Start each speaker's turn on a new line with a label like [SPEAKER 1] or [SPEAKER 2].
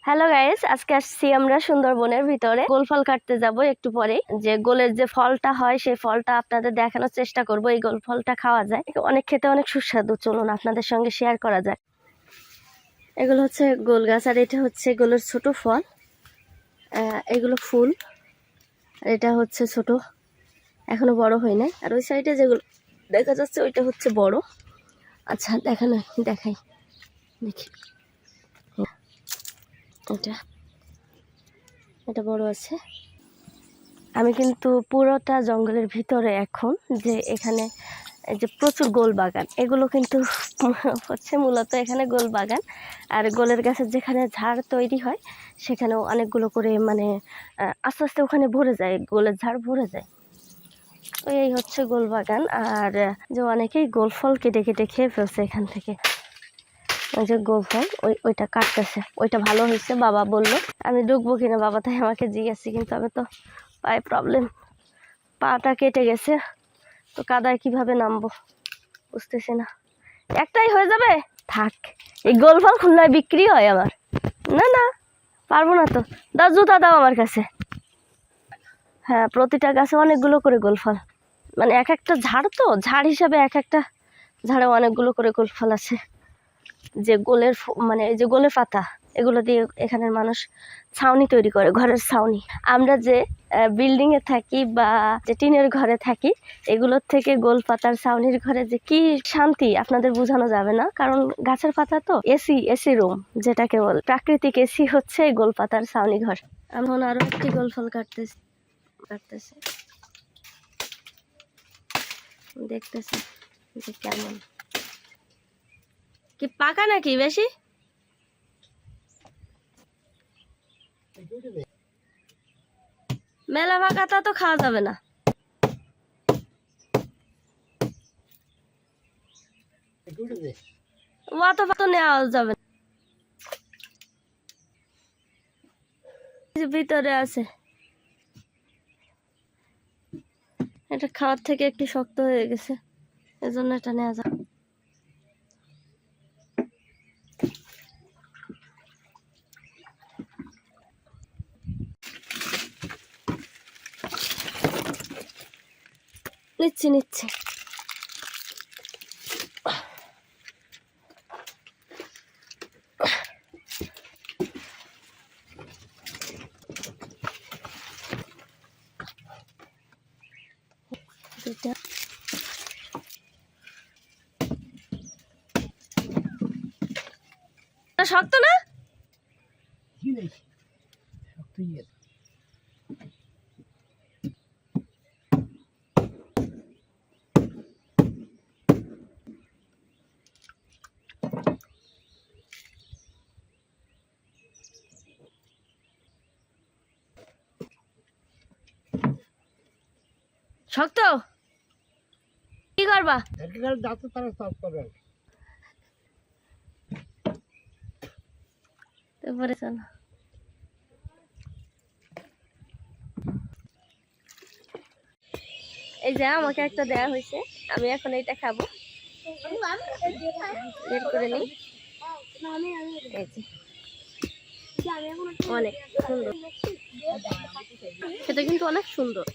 [SPEAKER 1] Hello guys, আজকে আসছি আমরা সুন্দরবনের ভিতরে গোল ফল কাটতে যাব একটু পরে। যে গোলের যে ফলটা হয় সেই ফলটা আপনাদের দেখানোর চেষ্টা করব। এই গোল ফলটা খাওয়া যায়, অনেক খেতে অনেক সুস্বাদু। চলুন আপনাদের সঙ্গে শেয়ার করা যায়। এগুলো হচ্ছে গোল গাছ, আর এটা হচ্ছে গোলের ছোট ফল। এগুলো ফুল, আর এটা হচ্ছে ছোট, এখনো বড় হয় নাই। আর ওই সাইডে যেগুলো দেখা যাচ্ছে ওইটা হচ্ছে বড়। আচ্ছা দেখাই দেখি এটা বড় আছে। আমি কিন্তু পুরোটা জঙ্গলের ভিতরে এখন, যে এখানে যে প্রচুর গোল বাগান, এগুলো কিন্তু হচ্ছে মূলত এখানে গোল বাগান। আর গোলের গাছের যেখানে ঝাড় তৈরি হয় সেখানেও অনেকগুলো করে আস্তে আস্তে ওখানে ভরে যায়, গোলের ঝাড় ভরে যায়। এই হচ্ছে গোল বাগান। আর যে অনেকেই গোল ফল কেটে কেটে খেয়ে ফেলছে এখান থেকে। ওই যে গোল ফল ওইটা কাটতেছে, ওইটা ভালো হয়েছে বাবা বললো। আমি ঢুকবো কিনা বাবা তাই আমাকে জিজ্ঞাসা, কিন্তু আমি তো পায়ে প্রবলেম, পাটা কেটে গেছে, তো কাদায় কিভাবে নামবো বুঝতেছি না। একটাই হয়ে যাবে, থাক। এই গোল ফল খুলনায় বিক্রি হয় আমার। না না, পারবো না তো। দাও জুতা দাও আমার কাছে। হ্যাঁ, প্রতিটা গাছে অনেকগুলো করে গোল ফল, মানে এক একটা ঝাড়, তো ঝাড় হিসাবে এক একটা ঝাড়ে অনেকগুলো করে গোল ফল আছে। যে গোলের মানে এই যে গোলের পাতা, এগুলো দিয়ে এখানের মানুষ ছাউনি তৈরি করে, ঘরের ছাউনি। আমরা যে বিল্ডিং এ থাকি বা যে টিনের ঘরে থাকি, এগুলোর থেকে গোল পাতার ছাউনির ঘরে যে কি শান্তি আপনাদের বোঝানো যাবে না। কারণ গাছের পাতা তো এসি রুম যেটাকে বল, প্রাকৃতিক এসি হচ্ছে গোল পাতার ছাউনি ঘর। এখন আরো একটি গোল ফল কাটতেছে দেখতেছে যে কেমন, কি পাকা নাকি বেশি? মেলা পাকাটা তো খাওয়া যাবে না। অত পাতা নেওয়া যাবে না, ভিতরে আছে। এটা খাওয়ার থেকে একটু শক্ত হয়ে গেছে, এজন্য এটা নেওয়া যাবে। নিচ্ছি শক্ত না, শক্ত কি করবা? তারপরে চলো, এই যে আমাকে একটা দেয়া হয়েছে, আমি এখন এইটা খাবো। বের করে নিই। অনেক সুন্দর, সেটা কিন্তু অনেক সুন্দর।